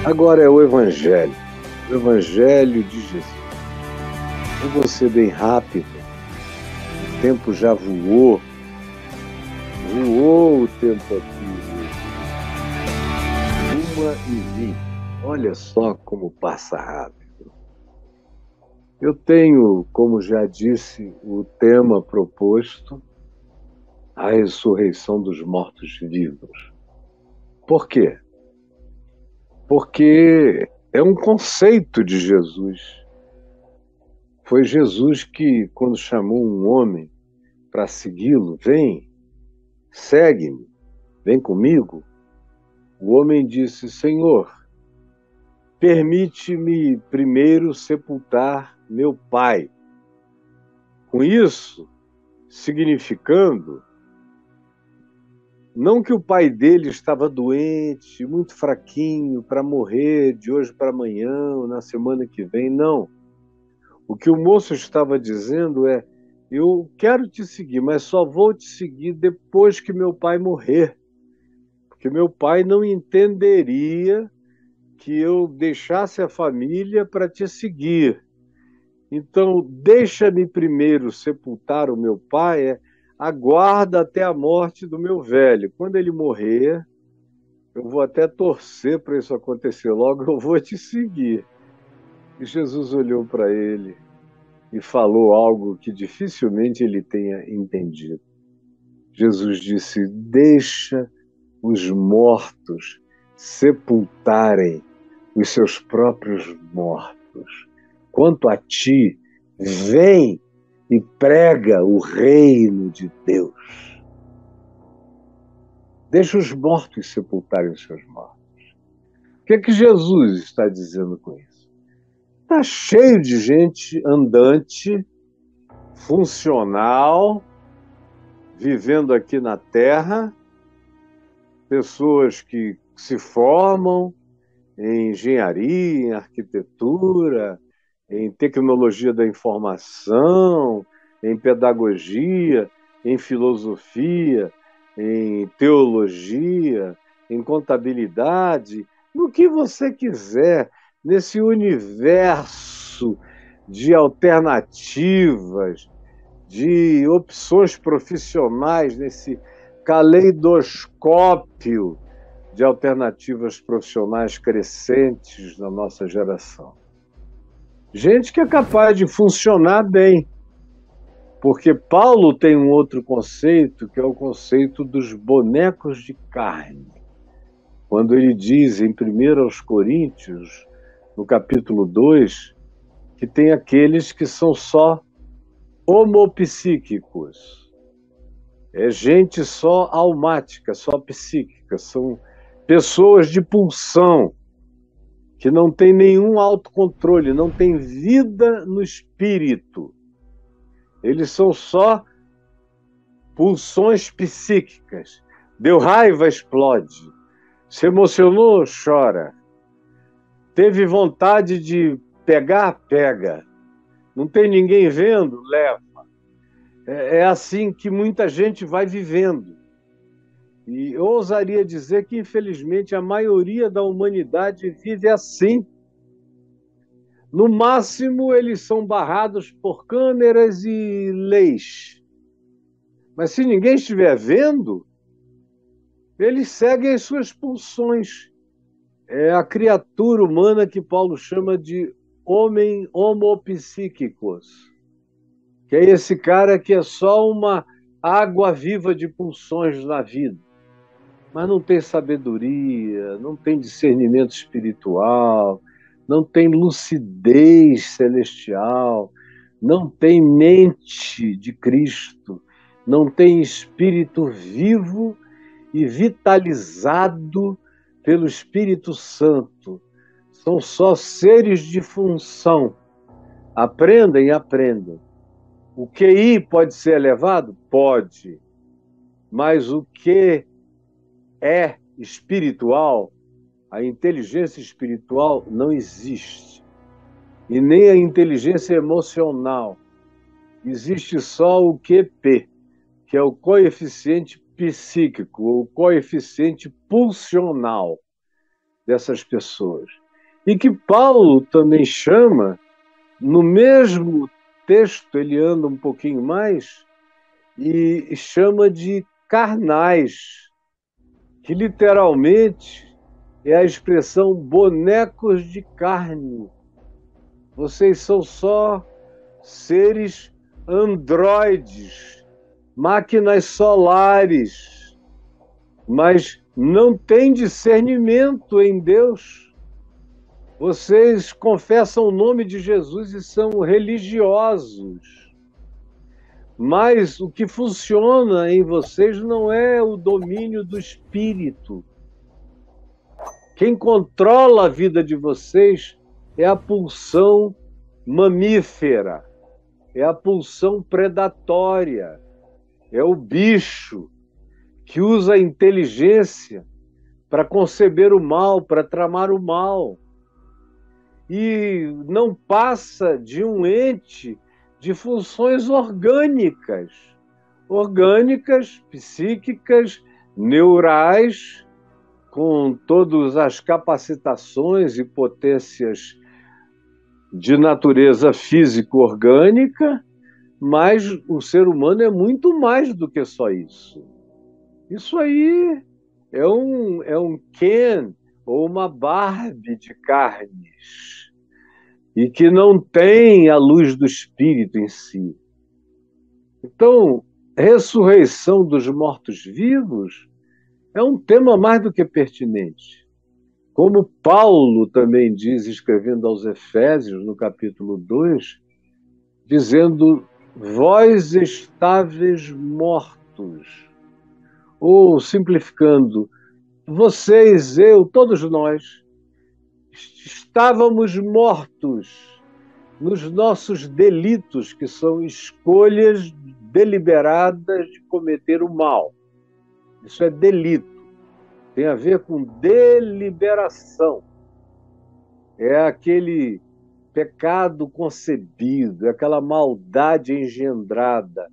Agora é o Evangelho de Jesus. Eu vou ser bem rápido, o tempo já voou o tempo aqui, 1h20, olha só como passa rápido. Eu tenho, como já disse, o tema proposto, a ressurreição dos mortos-vivos. Por quê? Porque é um conceito de Jesus. Foi Jesus que, quando chamou um homem para segui-lo, vem, segue-me, vem comigo. O homem disse: Senhor, permite-me primeiro sepultar meu pai. Com isso, significando, não que o pai dele estava doente, muito fraquinho, para morrer de hoje para amanhã, ou na semana que vem, não. O que o moço estava dizendo é: eu quero te seguir, mas só vou te seguir depois que meu pai morrer. Porque meu pai não entenderia que eu deixasse a família para te seguir. Então, deixa-me primeiro sepultar o meu pai, aguarda até a morte do meu velho. Quando ele morrer, eu vou até torcer para isso acontecer logo, eu vou te seguir. E Jesus olhou para ele e falou algo que dificilmente ele tenha entendido. Jesus disse: deixa os mortos sepultarem os seus próprios mortos. Quanto a ti, vem e prega o reino de Deus. Deixa os mortos sepultarem os seus mortos. O que é que Jesus está dizendo com isso? Está cheio de gente andante, funcional, vivendo aqui na Terra, pessoas que se formam em engenharia, em arquitetura, em tecnologia da informação, em pedagogia, em filosofia, em teologia, em contabilidade, no que você quiser, nesse universo de alternativas, de opções profissionais, nesse caleidoscópio de alternativas profissionais crescentes na nossa geração. Gente que é capaz de funcionar bem, porque Paulo tem um outro conceito, que é o conceito dos bonecos de carne. Quando ele diz em 1 Coríntios, no capítulo 2, que tem aqueles que são só homopsíquicos. É gente só almática, só psíquica, são pessoas de pulsão, que não tem nenhum autocontrole, não tem vida no espírito. Eles são só pulsões psíquicas. Deu raiva, explode. Se emocionou, chora. Teve vontade de pegar, pega. Não tem ninguém vendo, leva. É assim que muita gente vai vivendo. E eu ousaria dizer que, infelizmente, a maioria da humanidade vive assim. No máximo, eles são barrados por câmeras e leis. Mas se ninguém estiver vendo, eles seguem as suas pulsões. É a criatura humana que Paulo chama de homem homopsíquicos, que é esse cara que é só uma água viva de pulsões na vida, mas não tem sabedoria, não tem discernimento espiritual, não tem lucidez celestial, não tem mente de Cristo, não tem espírito vivo e vitalizado pelo Espírito Santo. São só seres de função. Aprendem. O QI pode ser elevado? Pode. Mas o que é espiritual, a inteligência espiritual não existe. E nem a inteligência emocional. Existe só o QP, que é o coeficiente psíquico, ou coeficiente pulsional. dessas pessoas. E que Paulo também chama, no mesmo texto, ele anda um pouquinho mais, e chama de carnais, que literalmente é a expressão bonecos de carne. Vocês são só seres androides, máquinas solares, mas não têm discernimento em Deus. Vocês confessam o nome de Jesus e são religiosos, mas o que funciona em vocês não é o domínio do espírito. Quem controla a vida de vocês é a pulsão mamífera, é a pulsão predatória, é o bicho que usa a inteligência para conceber o mal, para tramar o mal. E não passa de um ente de funções orgânicas, psíquicas, neurais, com todas as capacitações e potências de natureza físico-orgânica, mas o ser humano é muito mais do que só isso. Isso aí é um Ken ou uma Barbie de carnes e que não tem a luz do espírito em si. Então, ressurreição dos mortos-vivos é um tema mais do que pertinente. Como Paulo também diz, escrevendo aos Efésios, no capítulo 2, dizendo: vós estáveis mortos. Ou, simplificando, vocês, eu, todos nós, estávamos mortos nos nossos delitos, que são escolhas deliberadas de cometer o mal. Isso é delito. Tem a ver com deliberação. É aquele pecado concebido, é aquela maldade engendrada,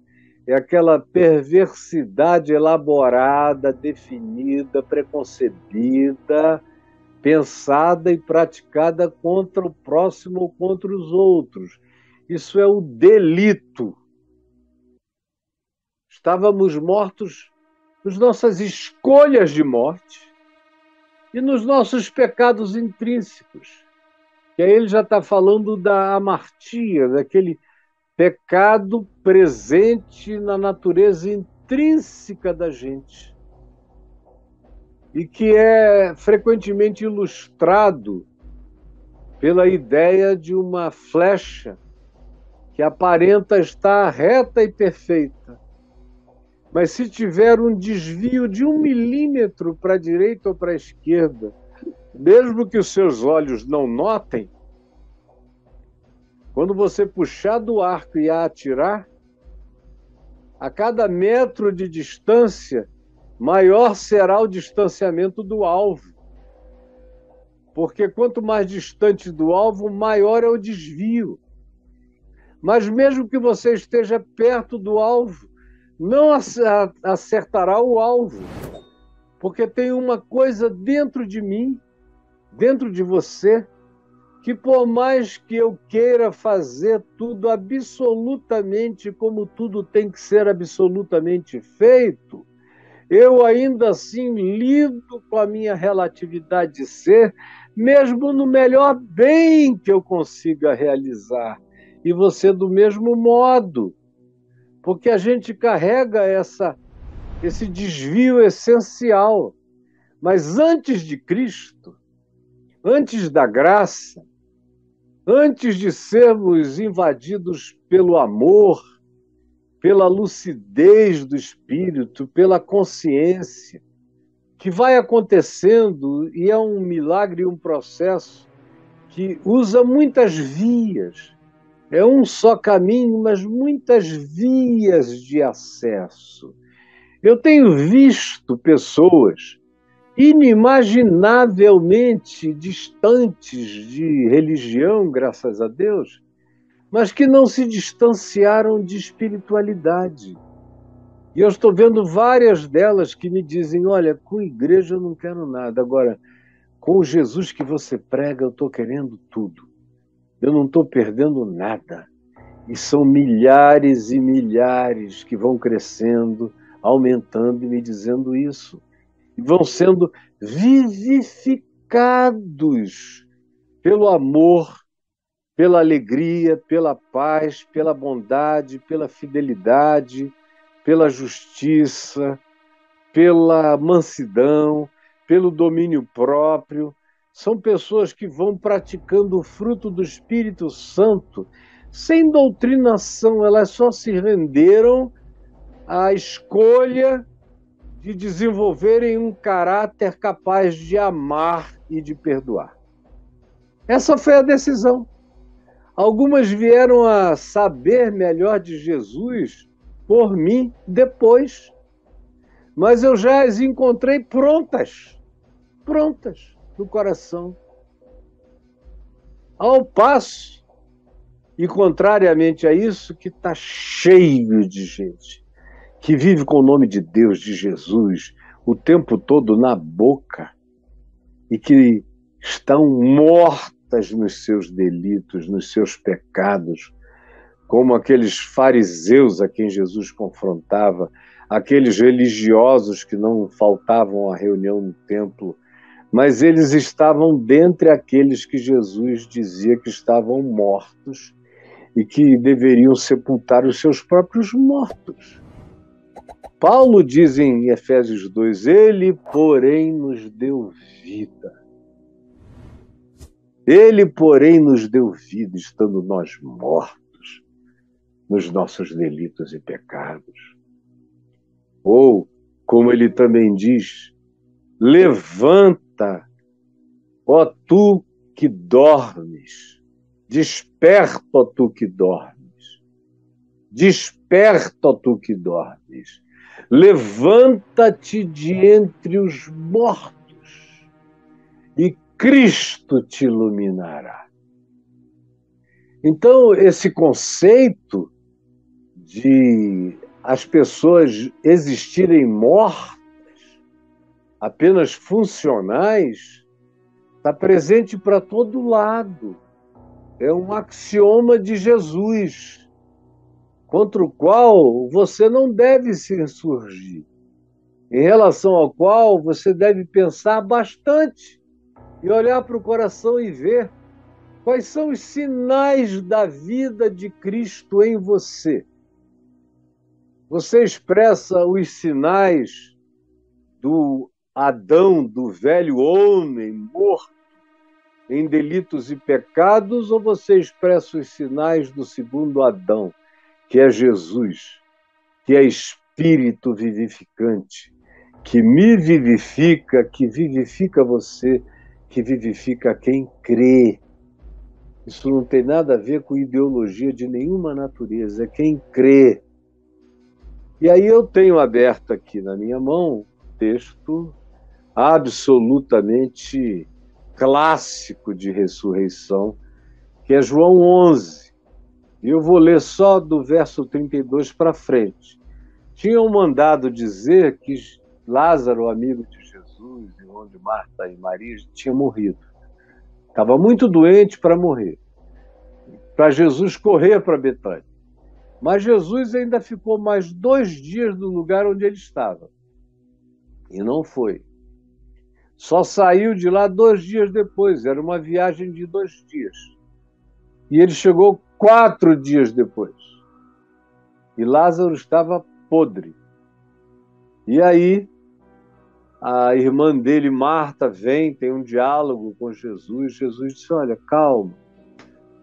é aquela perversidade elaborada, definida, preconcebida, pensada e praticada contra o próximo ou contra os outros. Isso é o delito. Estávamos mortos nas nossas escolhas de morte e nos nossos pecados intrínsecos. E aí ele já está falando da amartia, daquele pecado presente na natureza intrínseca da gente e que é frequentemente ilustrado pela ideia de uma flecha que aparenta estar reta e perfeita, mas se tiver um desvio de 1 milímetro para a direita ou para a esquerda, mesmo que os seus olhos não notem, quando você puxar do arco e a atirar, a cada metro de distância, maior será o distanciamento do alvo. Porque quanto mais distante do alvo, maior é o desvio. Mas mesmo que você esteja perto do alvo, não acertará o alvo. Porque tem uma coisa dentro de mim, dentro de você, que por mais que eu queira fazer tudo absolutamente como tudo tem que ser absolutamente feito, eu ainda assim lido com a minha relatividade de ser, mesmo no melhor bem que eu consiga realizar. E você do mesmo modo, porque a gente carrega esse desvio essencial. Mas antes de Cristo, antes da graça, antes de sermos invadidos pelo amor, pela lucidez do espírito, pela consciência, que vai acontecendo e é um milagre, um processo que usa muitas vias. É um só caminho, mas muitas vias de acesso. Eu tenho visto pessoas inimaginavelmente distantes de religião, graças a Deus, mas que não se distanciaram de espiritualidade. E eu estou vendo várias delas que me dizem: olha, com igreja eu não quero nada, agora, Com o Jesus que você prega, eu estou querendo tudo. Eu não estou perdendo nada. E são milhares e milhares que vão crescendo, aumentando e me dizendo isso. E vão sendo vivificados pelo amor, pela alegria, pela paz, pela bondade, pela fidelidade, pela justiça, pela mansidão, pelo domínio próprio. São pessoas que vão praticando o fruto do Espírito Santo sem doutrinação, elas só se renderam à escolha de desenvolverem um caráter capaz de amar e de perdoar. Essa foi a decisão. Algumas vieram a saber melhor de Jesus por mim depois, mas eu já as encontrei prontas no coração. Ao passo, e contrariamente a isso, que está cheio de gente que vive com o nome de Deus, de Jesus, o tempo todo na boca e que estão mortas nos seus delitos, nos seus pecados, como aqueles fariseus a quem Jesus confrontava, aqueles religiosos que não faltavam à reunião no templo, mas eles estavam dentre aqueles que Jesus dizia que estavam mortos e que deveriam sepultar os seus próprios mortos. Paulo diz em Efésios 2, ele, porém, nos deu vida. Ele, porém, nos deu vida, estando nós mortos nos nossos delitos e pecados. Ou, como ele também diz, levanta, ó tu que dormes, desperta, ó tu que dormes, desperta, ó tu que dormes. Levanta-te de entre os mortos e Cristo te iluminará. Então, esse conceito de as pessoas existirem mortas, apenas funcionais, está presente para todo lado. É um axioma de Jesus, contra o qual você não deve se insurgir, em relação ao qual você deve pensar bastante e olhar para o coração e ver quais são os sinais da vida de Cristo em você. Você expressa os sinais do Adão, do velho homem morto em delitos e pecados, ou você expressa os sinais do segundo Adão, que é Jesus, que é Espírito vivificante, que me vivifica, que vivifica você, que vivifica quem crê. Isso não tem nada a ver com ideologia de nenhuma natureza, é quem crê. E aí eu tenho aberto aqui na minha mão um texto absolutamente clássico de ressurreição, que é João 11. E eu vou ler só do verso 32 para frente. Tinham mandado dizer que Lázaro, amigo de Jesus, irmão de Marta e Maria, tinha morrido. Estava muito doente para morrer, para Jesus correr para Betânia. Mas Jesus ainda ficou mais 2 dias no lugar onde ele estava. E não foi. Só saiu de lá 2 dias depois. Era uma viagem de 2 dias. E ele chegou 4 dias depois. E Lázaro estava podre. E aí, a irmã dele, Marta, vem, tem um diálogo com Jesus. Jesus disse, olha, calma.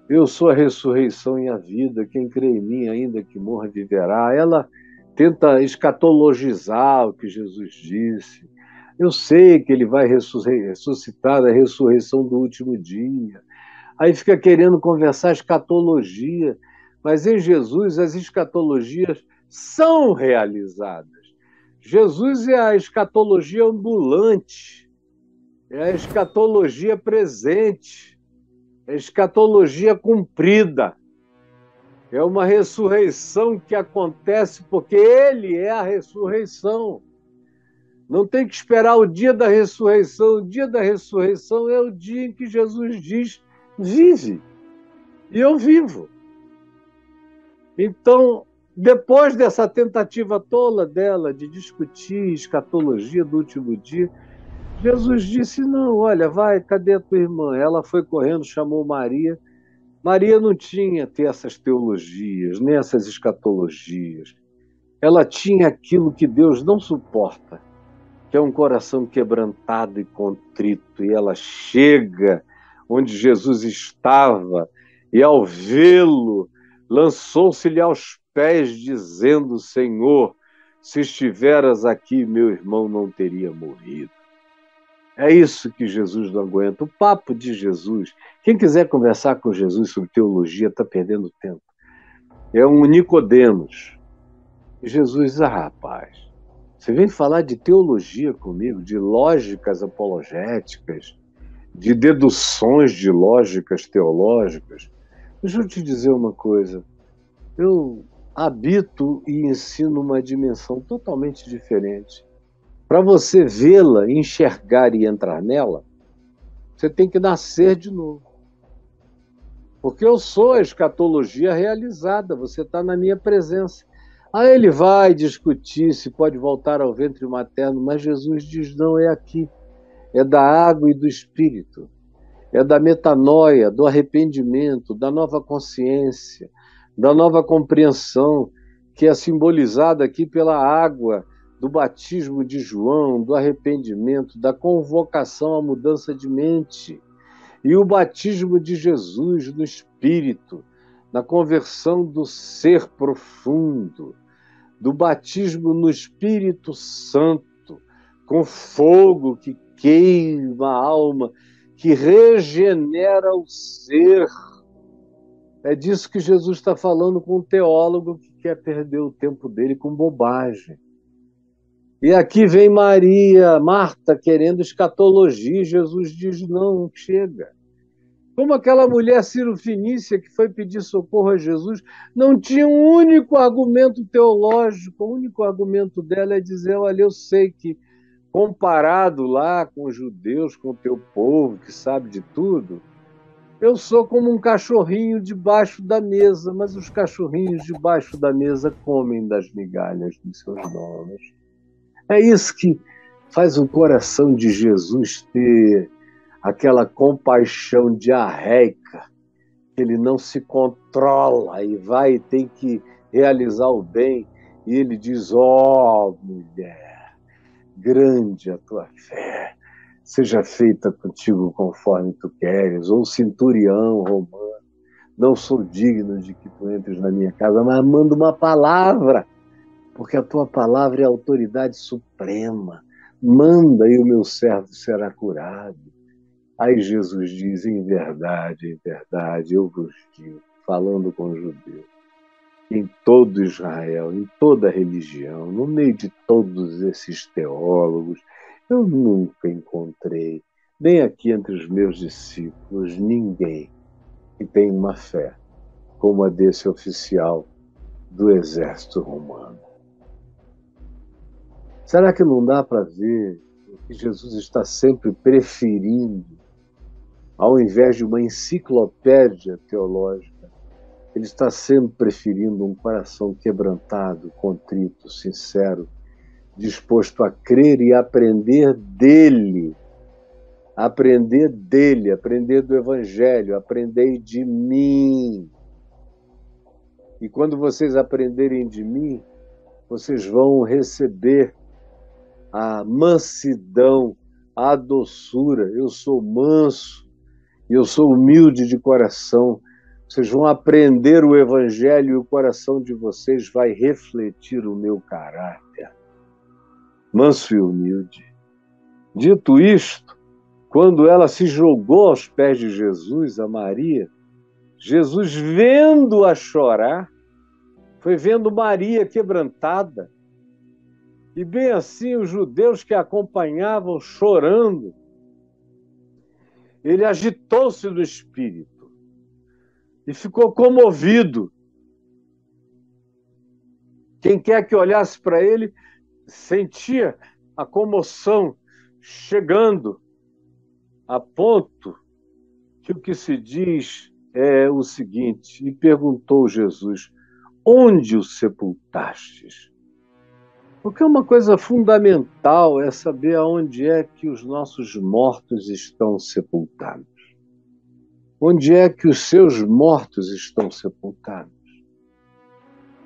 Eu sou a ressurreição e a vida. Quem crê em mim, ainda que morra, viverá. Ela tenta escatologizar o que Jesus disse. Eu sei que ele vai ressuscitar a ressurreição do último dia. Aí fica querendo conversar escatologia, mas em Jesus as escatologias são realizadas. Jesus é a escatologia ambulante, é a escatologia presente, é a escatologia cumprida. É uma ressurreição que acontece porque ele é a ressurreição. Não tem que esperar o dia da ressurreição. O dia da ressurreição é o dia em que Jesus diz: vive. E eu vivo. Então, depois dessa tentativa tola dela de discutir escatologia do último dia, Jesus disse: não, olha, vai, cadê a tua irmã? Ela foi correndo, chamou Maria. Maria não tinha essas teologias, nem essas escatologias. Ela tinha aquilo que Deus não suporta, que é um coração quebrantado e contrito. E ela chega onde Jesus estava e, ao vê-lo, lançou-se-lhe aos pés, dizendo: Senhor, se estiveras aqui, meu irmão não teria morrido. É isso que Jesus não aguenta. O papo de Jesus. Quem quiser conversar com Jesus sobre teologia está perdendo tempo. É um Nicodemos. E Jesus, rapaz, você vem falar de teologia comigo, de lógicas apologéticas, de deduções de lógicas teológicas. Deixa eu te dizer uma coisa. Eu habito e ensino uma dimensão totalmente diferente. Para você vê-la, enxergar e entrar nela, você tem que nascer de novo. Porque eu sou a escatologia realizada, você está na minha presença. Aí ele vai discutir se pode voltar ao ventre materno, mas Jesus diz: não, é aqui. É da água e do espírito. É da metanoia, do arrependimento, da nova consciência, da nova compreensão, que é simbolizada aqui pela água, do batismo de João, do arrependimento, da convocação à mudança de mente. E o batismo de Jesus no Espírito, na conversão do ser profundo, do batismo no Espírito Santo, com fogo que queima a alma, que regenera o ser. É disso que Jesus está falando com um teólogo que quer perder o tempo dele com bobagem. E aqui vem Marta, querendo escatologia. Jesus diz: não, chega. Como aquela mulher Ciro-Fenícia que foi pedir socorro a Jesus, não tinha um único argumento teológico. O único argumento dela é dizer: olha, eu sei que comparado lá com os judeus, com o teu povo que sabe de tudo, eu sou como um cachorrinho debaixo da mesa, mas os cachorrinhos debaixo da mesa comem das migalhas dos seus donos. É isso que faz o coração de Jesus ter aquela compaixão diarreica, que ele não se controla e vai e tem que realizar o bem. E ele diz: ó, mulher, grande a tua fé, seja feita contigo conforme tu queres. Ou centurião romano: não sou digno de que tu entres na minha casa, mas manda uma palavra, porque a tua palavra é a autoridade suprema. Manda e o meu servo será curado. Aí Jesus diz: em verdade, eu vos digo, falando com os judeus, em todo Israel, em toda religião, no meio de todos esses teólogos, eu nunca encontrei, nem aqui entre os meus discípulos, ninguém que tenha uma fé como a desse oficial do exército romano. Será que não dá para ver que Jesus está sempre preferindo, ao invés de uma enciclopédia teológica, ele está sempre preferindo um coração quebrantado, contrito, sincero, disposto a crer e aprender dele, aprender do Evangelho, aprender de mim. E quando vocês aprenderem de mim, vocês vão receber a mansidão, a doçura. Eu sou manso, eu sou humilde de coração. Vocês vão aprender o Evangelho e o coração de vocês vai refletir o meu caráter, manso e humilde. Dito isto, quando ela se jogou aos pés de Jesus, a Maria, Jesus, vendo-a chorar, foi vendo Maria quebrantada, e bem assim os judeus que a acompanhavam chorando, ele agitou-se no espírito e ficou comovido. Quem quer que olhasse para ele sentia a comoção chegando a ponto que o que se diz é o seguinte: e perguntou Jesus: onde o sepultastes? Porque uma coisa fundamental é saber aonde é que os nossos mortos estão sepultados. Onde é que os seus mortos estão sepultados?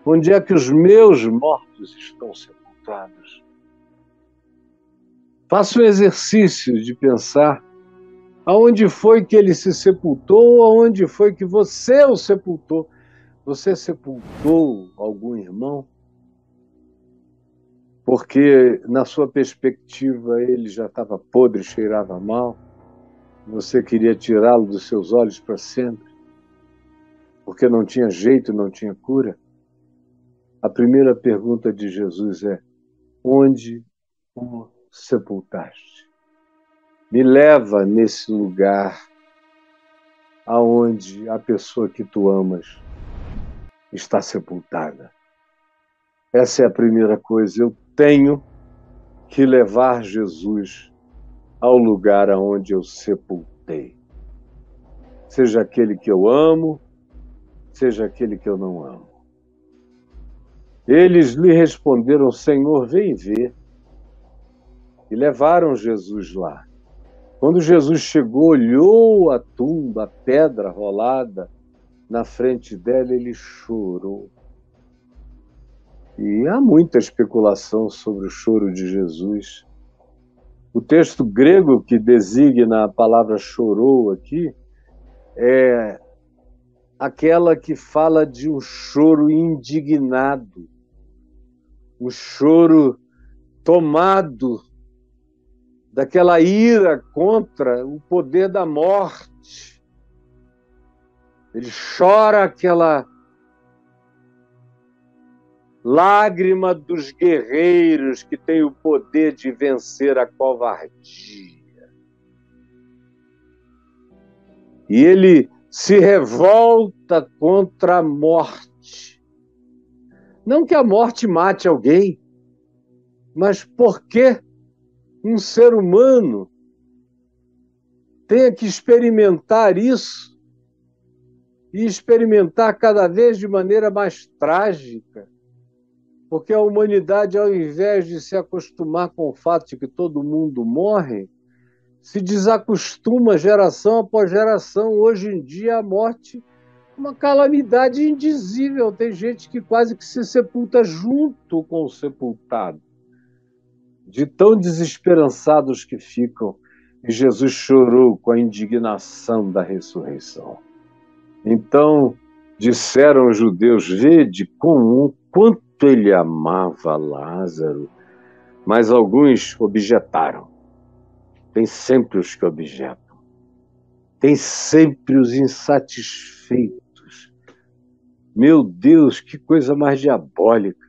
Onde é que os meus mortos estão sepultados? Faça o exercício de pensar aonde foi que ele se sepultou, aonde foi que você o sepultou. Você sepultou algum irmão? Porque, na sua perspectiva, ele já estava podre, cheirava mal. Você queria tirá-lo dos seus olhos para sempre, porque não tinha jeito, não tinha cura. A primeira pergunta de Jesus é: onde o sepultaste? Me leva nesse lugar aonde a pessoa que tu amas está sepultada. Essa é a primeira coisa. Eu tenho que levar Jesus ao lugar aonde eu sepultei. Seja aquele que eu amo, seja aquele que eu não amo. Eles lhe responderam: Senhor, vem ver. E levaram Jesus lá. Quando Jesus chegou, olhou a tumba, a pedra rolada na frente dela, ele chorou. E há muita especulação sobre o choro de Jesus. O texto grego que designa a palavra chorou aqui é aquela que fala de um choro indignado, um choro tomado daquela ira contra o poder da morte. Ele chora aquela lágrima dos guerreiros que têm o poder de vencer a covardia. E ele se revolta contra a morte. Não que a morte mate alguém, mas porque um ser humano tenha que experimentar isso e experimentar cada vez de maneira mais trágica. Porque a humanidade, ao invés de se acostumar com o fato de que todo mundo morre, se desacostuma geração após geração. Hoje em dia, a morte é uma calamidade indizível. Tem gente que quase que se sepulta junto com o sepultado, de tão desesperançados que ficam. E Jesus chorou com a indignação da ressurreição. Então, disseram os judeus: vede com quanto ele amava Lázaro. Mas alguns objetaram. Tem sempre os que objetam. Tem sempre os insatisfeitos. Meu Deus, que coisa mais diabólica.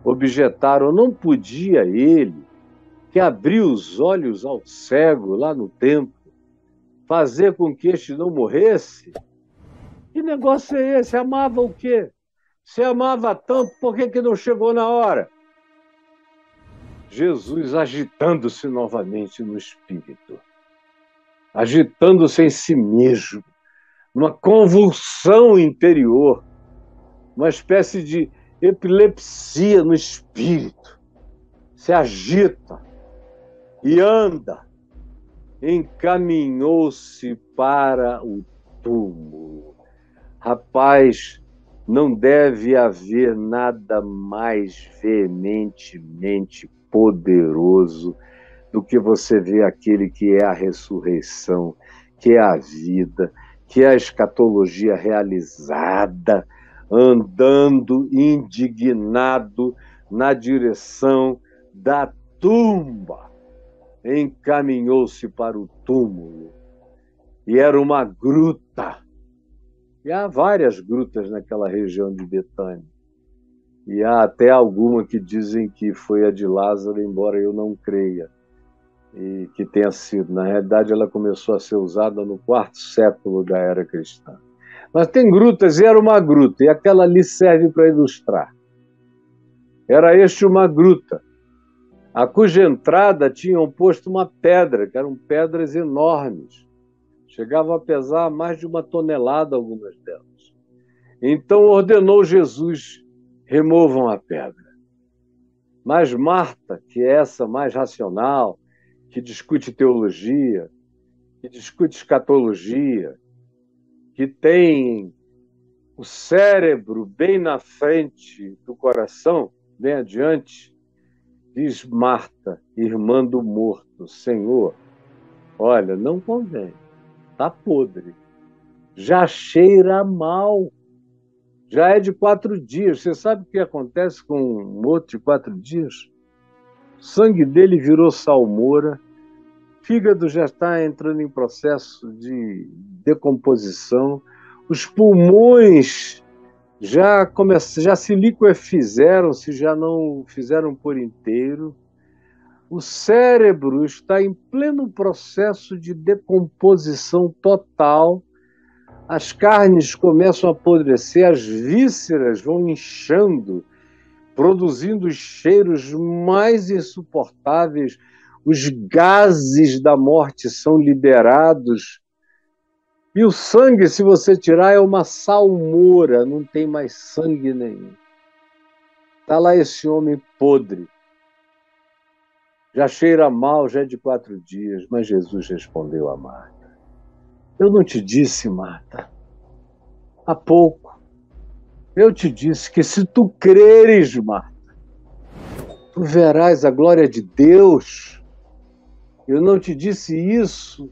Objetaram: não podia ele, que abriu os olhos ao cego lá no templo, fazer com que este não morresse? Que negócio é esse? Amava o quê? Se amava tanto, por que não chegou na hora? Jesus agitando-se novamente no espírito, agitando-se em si mesmo, numa convulsão interior, uma espécie de epilepsia no espírito, se agita e anda, encaminhou-se para o túmulo. Rapaz, não deve haver nada mais veementemente poderoso do que você ver aquele que é a ressurreição, que é a vida, que é a escatologia realizada, andando indignado na direção da tumba. Encaminhou-se para o túmulo. E era uma gruta. E há várias grutas naquela região de Betânia. E há até alguma que dizem que foi a de Lázaro, embora eu não creia e que tenha sido. Na realidade, ela começou a ser usada no 4º século da era cristã. Mas tem grutas, e era uma gruta, e aquela ali serve para ilustrar. Era este uma gruta, a cuja entrada tinham posto uma pedra, que eram pedras enormes. Chegavam a pesar mais de 1 tonelada, algumas delas. Então ordenou Jesus, removam a pedra. Mas Marta, que é essa mais racional, que discute teologia, que discute escatologia, que tem o cérebro bem na frente do coração, bem adiante, diz Marta, irmã do morto: Senhor, olha, não convém, está podre, já cheira mal, já é de 4 dias. Você sabe o que acontece com um morto de 4 dias? O sangue dele virou salmoura, o fígado já está entrando em processo de decomposição, os pulmões já se liquefizeram, se já não fizeram por inteiro. O cérebro está em pleno processo de decomposição total. As carnes começam a apodrecer, as vísceras vão inchando, produzindo os cheiros mais insuportáveis. Os gases da morte são liberados. E o sangue, se você tirar, é uma salmoura, não tem mais sangue nenhum. Está lá esse homem podre. Já cheira mal, já é de 4 dias. Mas Jesus respondeu a Marta: eu não te disse, Marta, há pouco, eu te disse que se tu creres, Marta, tu verás a glória de Deus. Eu não te disse isso?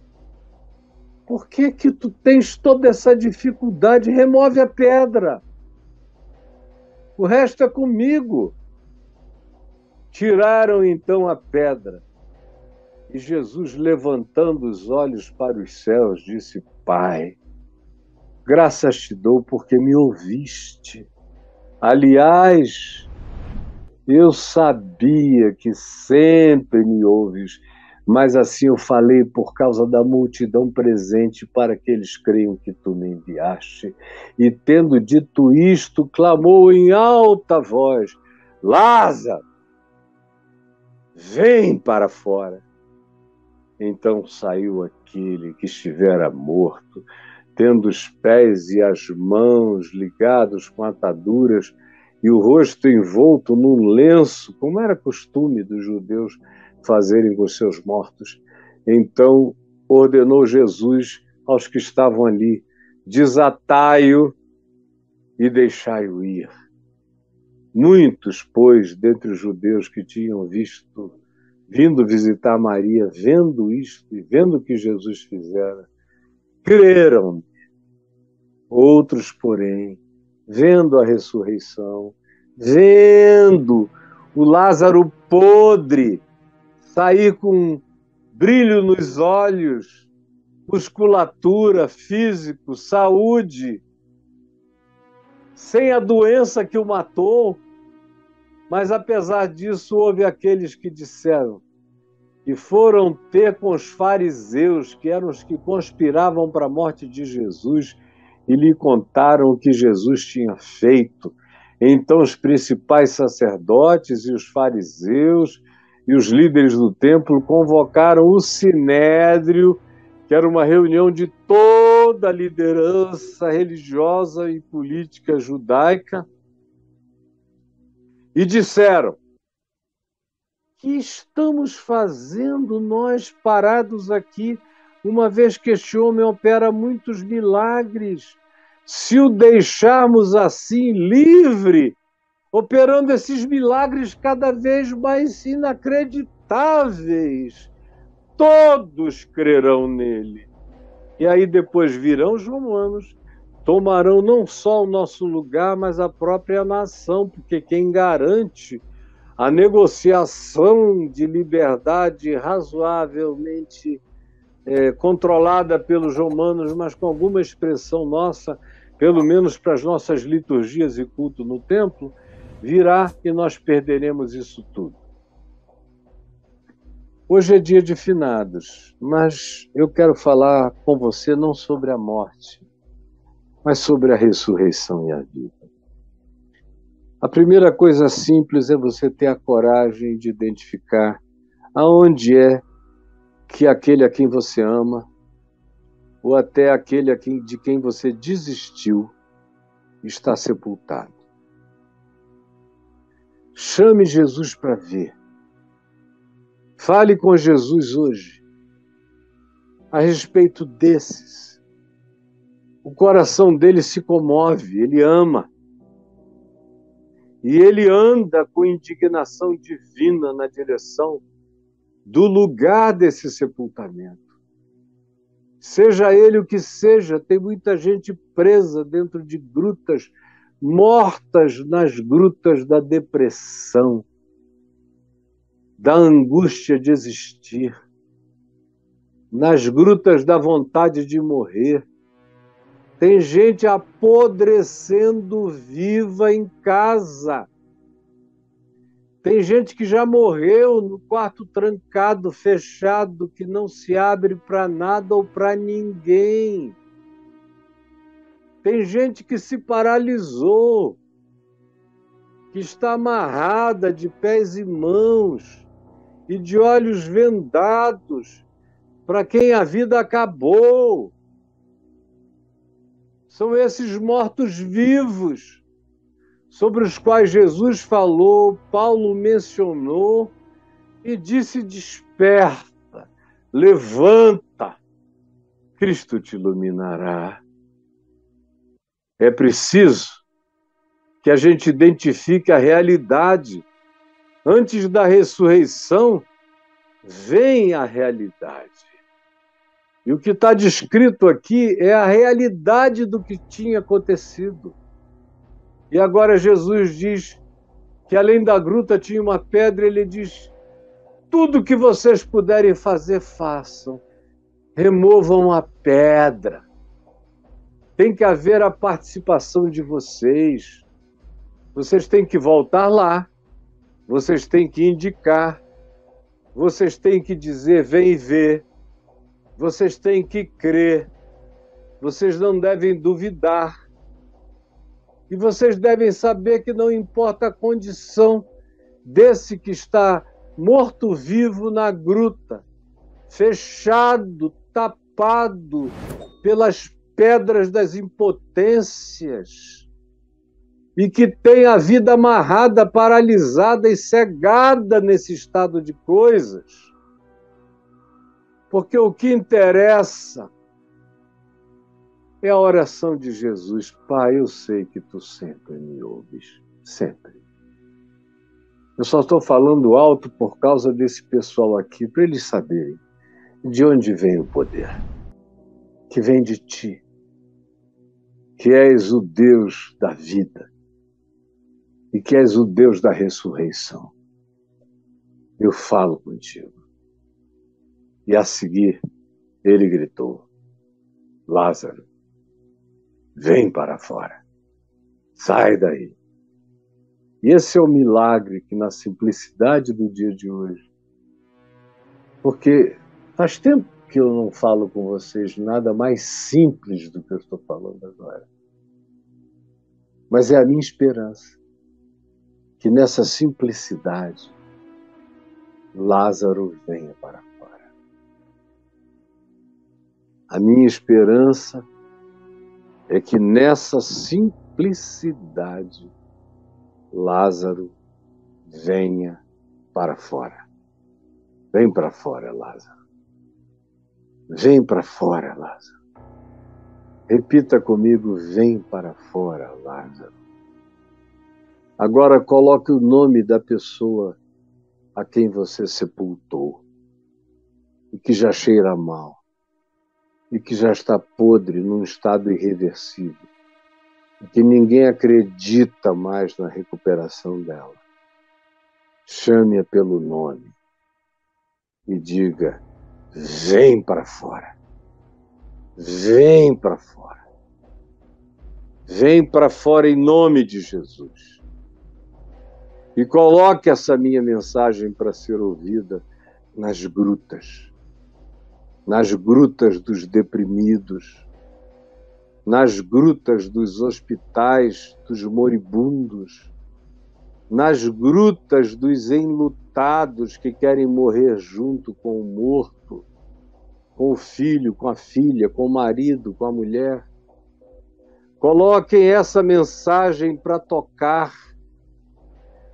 Por que que tu tens toda essa dificuldade? Remove a pedra. O resto é comigo. Tiraram então a pedra. E Jesus, levantando os olhos para os céus, disse: Pai, graças te dou porque me ouviste. Aliás, eu sabia que sempre me ouves, mas assim eu falei por causa da multidão presente, para que eles creiam que tu me enviaste. E tendo dito isto, clamou em alta voz: Lázaro, vem para fora. Então saiu aquele que estivera morto, tendo os pés e as mãos ligados com ataduras e o rosto envolto num lenço, como era costume dos judeus fazerem com seus mortos. Então ordenou Jesus aos que estavam ali: desatai-o e deixai-o ir. Muitos, pois, dentre os judeus que tinham vindo visitar Maria, vendo isto e vendo o que Jesus fizera, creram. Outros, porém, vendo a ressurreição, vendo o Lázaro podre sair com brilho nos olhos, musculatura, físico, saúde, sem a doença que o matou, mas apesar disso houve aqueles que disseram, que foram ter com os fariseus, que eram os que conspiravam para a morte de Jesus, e lhe contaram o que Jesus tinha feito. Então os principais sacerdotes e os fariseus e os líderes do templo convocaram o sinédrio, que era uma reunião de toda a liderança religiosa e política judaica, e disseram: que estamos fazendo nós parados aqui, uma vez que este homem opera muitos milagres? Se o deixarmos assim, livre, operando esses milagres cada vez mais inacreditáveis, todos crerão nele. E aí depois virão os romanos, tomarão não só o nosso lugar, mas a própria nação, porque quem garante a negociação de liberdade razoavelmente controlada pelos romanos, mas com alguma expressão nossa, pelo menos para as nossas liturgias e culto no templo, virá e nós perderemos isso tudo. Hoje é dia de finados, mas eu quero falar com você não sobre a morte, mas sobre a ressurreição e a vida. A primeira coisa simples é você ter a coragem de identificar aonde é que aquele a quem você ama, ou até aquele de quem você desistiu, está sepultado. Chame Jesus para ver. Fale com Jesus hoje a respeito desses. O coração dele se comove, ele ama. E ele anda com indignação divina na direção do lugar desse sepultamento. Seja ele o que seja, tem muita gente presa dentro de grutas, mortas nas grutas da depressão, da angústia de existir, nas grutas da vontade de morrer. Tem gente apodrecendo viva em casa. Tem gente que já morreu no quarto trancado, fechado, que não se abre para nada ou para ninguém. Tem gente que se paralisou, que está amarrada de pés e mãos e de olhos vendados, para quem a vida acabou. São esses mortos-vivos sobre os quais Jesus falou, Paulo mencionou e disse: desperta, levanta, Cristo te iluminará. É preciso que a gente identifique a realidade. Antes da ressurreição, vem a realidade. E o que está descrito aqui é a realidade do que tinha acontecido. E agora Jesus diz que além da gruta tinha uma pedra, ele diz: tudo que vocês puderem fazer, façam. Removam a pedra. Tem que haver a participação de vocês. Vocês têm que voltar lá. Vocês têm que indicar. Vocês têm que dizer: vem e vê. Vocês têm que crer. Vocês não devem duvidar. E vocês devem saber que não importa a condição desse que está morto-vivo na gruta, fechado, tapado pelas pedras das impotências, e que tem a vida amarrada, paralisada e cegada nesse estado de coisas. Porque o que interessa é a oração de Jesus. Pai, eu sei que tu sempre me ouves, sempre. Eu só estou falando alto por causa desse pessoal aqui, para eles saberem de onde vem o poder. Que vem de ti, que és o Deus da vida e que és o Deus da ressurreição. Eu falo contigo. E a seguir, ele gritou: Lázaro, vem para fora, sai daí. E esse é o milagre que, na simplicidade do dia de hoje, porque faz tempo que eu não falo com vocês nada mais simples do que eu estou falando agora. Mas é a minha esperança que nessa simplicidade Lázaro venha para fora. A minha esperança é que nessa simplicidade Lázaro venha para fora. Vem para fora, Lázaro. Vem para fora, Lázaro. Repita comigo: vem para fora, Lázaro. Agora coloque o nome da pessoa a quem você sepultou e que já cheira mal e que já está podre num estado irreversível e que ninguém acredita mais na recuperação dela. Chame-a pelo nome e diga: vem para fora. Vem para fora. Vem para fora em nome de Jesus. E coloque essa minha mensagem para ser ouvida nas grutas dos deprimidos, nas grutas dos hospitais dos moribundos, nas grutas dos enlutados que querem morrer junto com o morto, com o filho, com a filha, com o marido, com a mulher. Coloquem essa mensagem para tocar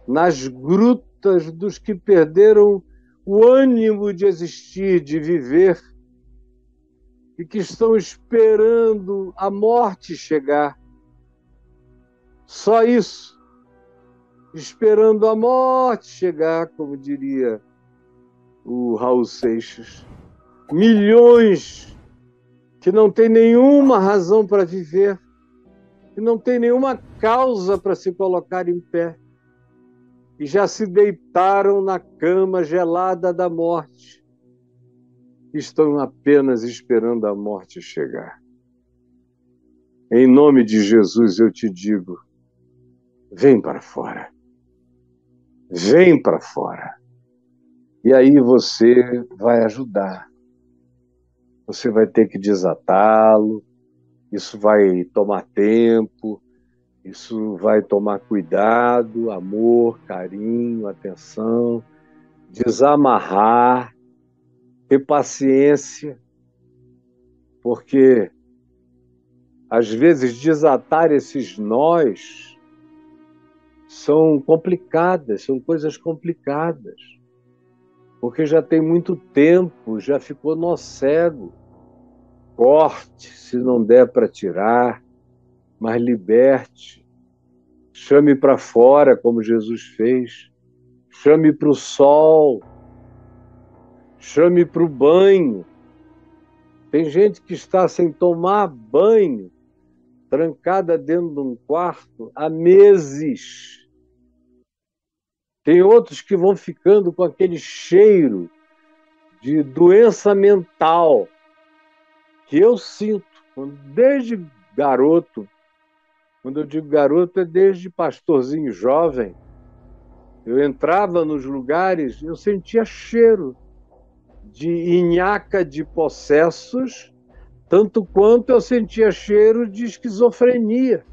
nas grutas dos que perderam o ânimo de existir, de viver, e que estão esperando a morte chegar. Só isso. Esperando a morte chegar, como diria o Raul Seixas. Milhões que não têm nenhuma razão para viver, que não têm nenhuma causa para se colocar em pé, e já se deitaram na cama gelada da morte, estão apenas esperando a morte chegar. Em nome de Jesus eu te digo, vem para fora. Vem para fora. E aí você vai ajudar. Você vai ter que desatá-lo, isso vai tomar tempo, isso vai tomar cuidado, amor, carinho, atenção, desamarrar, ter paciência, porque às vezes desatar esses nós são complicadas, são coisas complicadas, porque já tem muito tempo, já ficou nó cego. Corte, se não der para tirar, mas liberte. Chame para fora, como Jesus fez. Chame para o sol. Chame para o banho. Tem gente que está sem tomar banho, trancada dentro de um quarto há meses. Tem outros que vão ficando com aquele cheiro de doença mental que eu sinto desde garoto. Quando eu digo garoto, é desde pastorzinho jovem. Eu entrava nos lugares, eu sentia cheiro de nhaca de possessos, tanto quanto eu sentia cheiro de esquizofrenia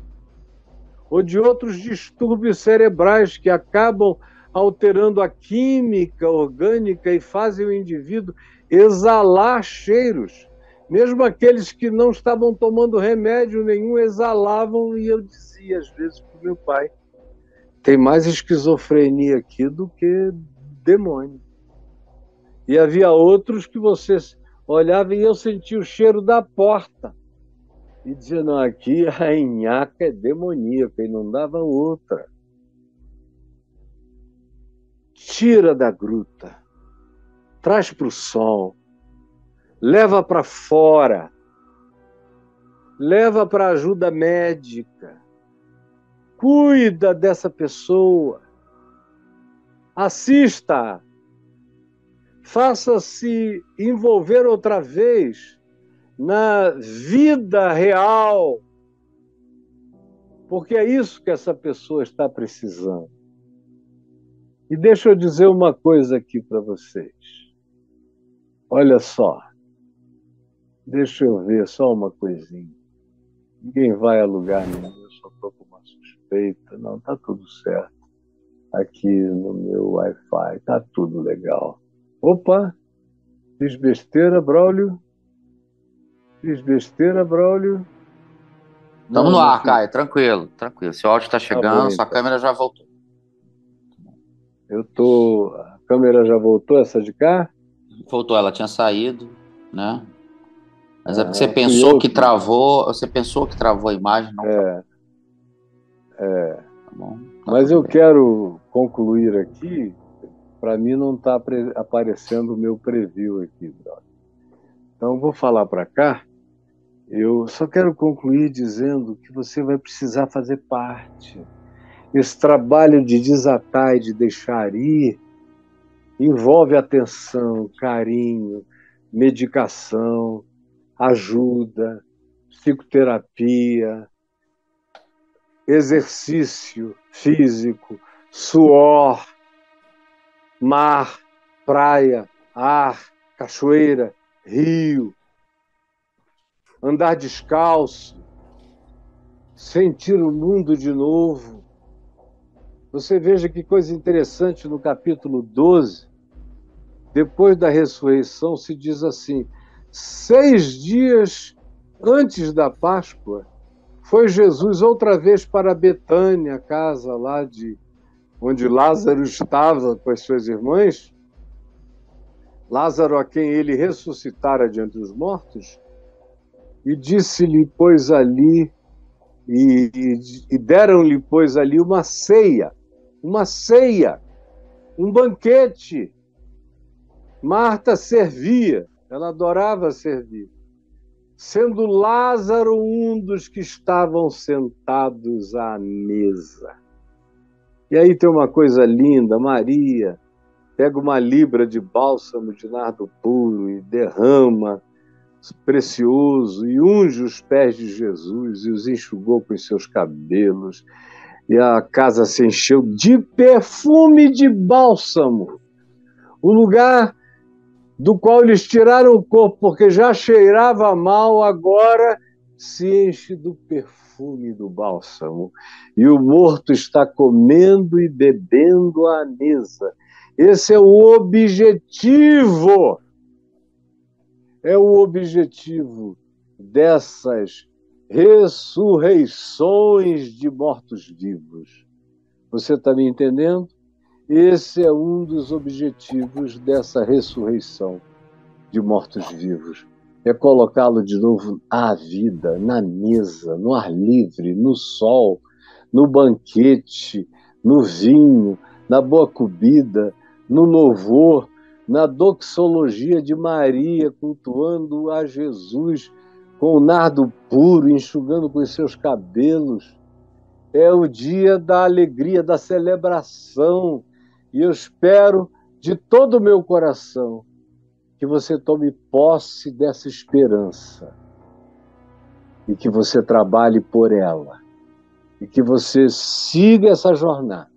ou de outros distúrbios cerebrais que acabam alterando a química orgânica e fazem o indivíduo exalar cheiros. Mesmo aqueles que não estavam tomando remédio nenhum exalavam, e eu dizia às vezes para o meu pai, tem mais esquizofrenia aqui do que demônio. E havia outros que você olhava e eu sentia o cheiro da porta. E dizia, não, aqui a nhaca é demoníaca, e não dava outra. Tira da gruta, traz para o sol, leva para fora, leva para ajuda médica, cuida dessa pessoa, assista, faça-se envolver outra vez na vida real, porque é isso que essa pessoa está precisando. E deixa eu dizer uma coisa aqui para vocês. Olha só, deixa eu ver só uma coisinha. Ninguém vai a lugar nenhum, eu só estou com uma suspeita. Não, tá tudo certo. Aqui no meu Wi-Fi, tá tudo legal. Opa, fiz besteira, Braulio? Fiz besteira, Braulio? Estamos no ar, Caio, tranquilo, tranquilo. Seu áudio está chegando, bom, sua então. câmera já voltou. A câmera já voltou, essa de cá? Voltou, ela tinha saído, né? Mas é porque você Fui pensou eu que travou, você pensou que travou a imagem, não travou. Tá bom? Tá Mas eu bem. quero concluir aqui, para mim não está aparecendo o meu preview aqui, brother. Então vou falar para cá. Eu só quero concluir dizendo que você vai precisar fazer parte. Esse trabalho de desatar e de deixar ir envolve atenção, carinho, medicação, ajuda, psicoterapia, exercício físico, suor, mar, praia, ar, cachoeira, rio, andar descalço, sentir o mundo de novo. Você veja que coisa interessante no capítulo 12, depois da ressurreição, se diz assim: 6 dias antes da Páscoa, foi Jesus outra vez para Betânia, a casa lá onde Lázaro estava com as suas irmãs. Lázaro, a quem ele ressuscitara de entre os mortos, e disse-lhe, pois ali, e deram-lhe, pois ali, uma ceia, um banquete. Marta servia, ela adorava servir, sendo Lázaro um dos que estavam sentados à mesa. E aí tem uma coisa linda, Maria pega uma libra de bálsamo de nardo puro e derrama precioso e unge os pés de Jesus e os enxugou com os seus cabelos. E a casa se encheu de perfume de bálsamo. O lugar do qual eles tiraram o corpo, porque já cheirava mal, agora se enche do perfume do bálsamo. E o morto está comendo e bebendo à mesa. Esse é o objetivo. É o objetivo dessas ressurreições de mortos-vivos. Você está me entendendo? Esse é um dos objetivos dessa ressurreição de mortos-vivos. É colocá-lo de novo à vida, na mesa, no ar livre, no sol, no banquete, no vinho, na boa comida, no louvor, na doxologia de Maria, cultuando a Jesus com o nardo puro, enxugando com os seus cabelos. É o dia da alegria, da celebração. E eu espero de todo o meu coração que você tome posse dessa esperança e que você trabalhe por ela e que você siga essa jornada.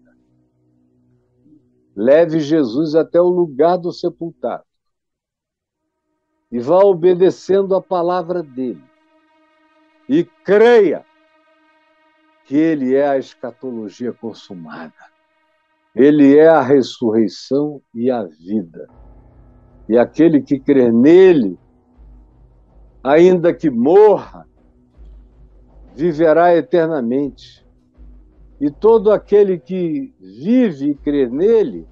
Leve Jesus até o lugar do sepultado e vá obedecendo a palavra dele. E creia que ele é a escatologia consumada. Ele é a ressurreição e a vida. E aquele que crer nele, ainda que morra, viverá eternamente. E todo aquele que vive e crê nele,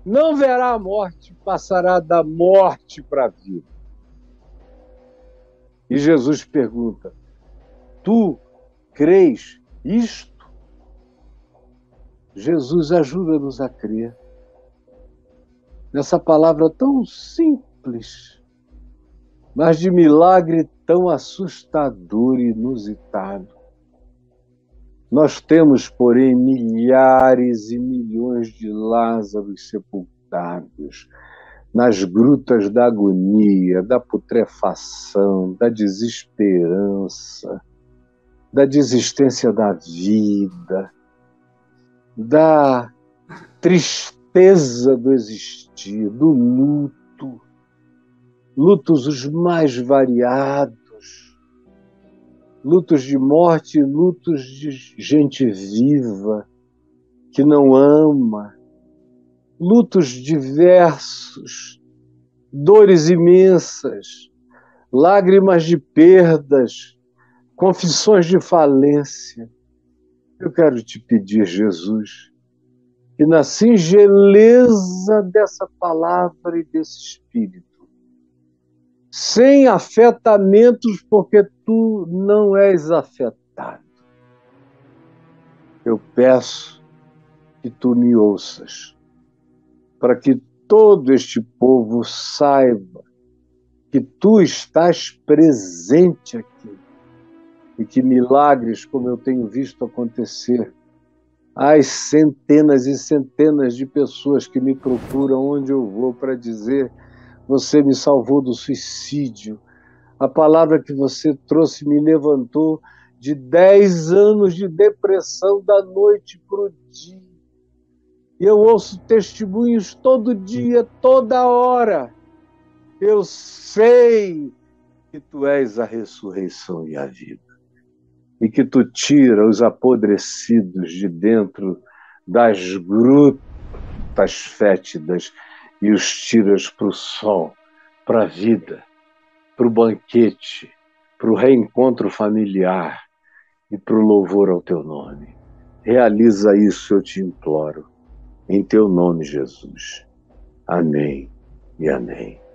não verá a morte, passará da morte para a vida. E Jesus pergunta: tu crês isto? Jesus, ajuda-nos a crer nessa palavra tão simples, mas de milagre tão assustador e inusitado. Nós temos, porém, milhares e milhões de Lázaros sepultados nas grutas da agonia, da putrefação, da desesperança, da desistência da vida, da tristeza do existir, do luto, lutos os mais variados, lutos de morte, lutos de gente viva que não ama, lutos diversos, dores imensas, lágrimas de perdas, confissões de falência. Eu quero te pedir, Jesus, que na singeleza dessa palavra e desse Espírito, sem afetamentos, porque tu não és afetado, eu peço que tu me ouças, para que todo este povo saiba que tu estás presente aqui e que milagres, como eu tenho visto acontecer, as centenas e centenas de pessoas que me procuram onde eu vou para dizer: você me salvou do suicídio. A palavra que você trouxe me levantou de 10 anos de depressão da noite para o dia. E eu ouço testemunhos todo dia, toda hora. Eu sei que tu és a ressurreição e a vida. e que tu tira os apodrecidos de dentro das grutas fétidas e os tiras para o sol, para a vida, para o banquete, para o reencontro familiar e para o louvor ao teu nome. Realiza isso, eu te imploro, em teu nome, Jesus. Amém e amém.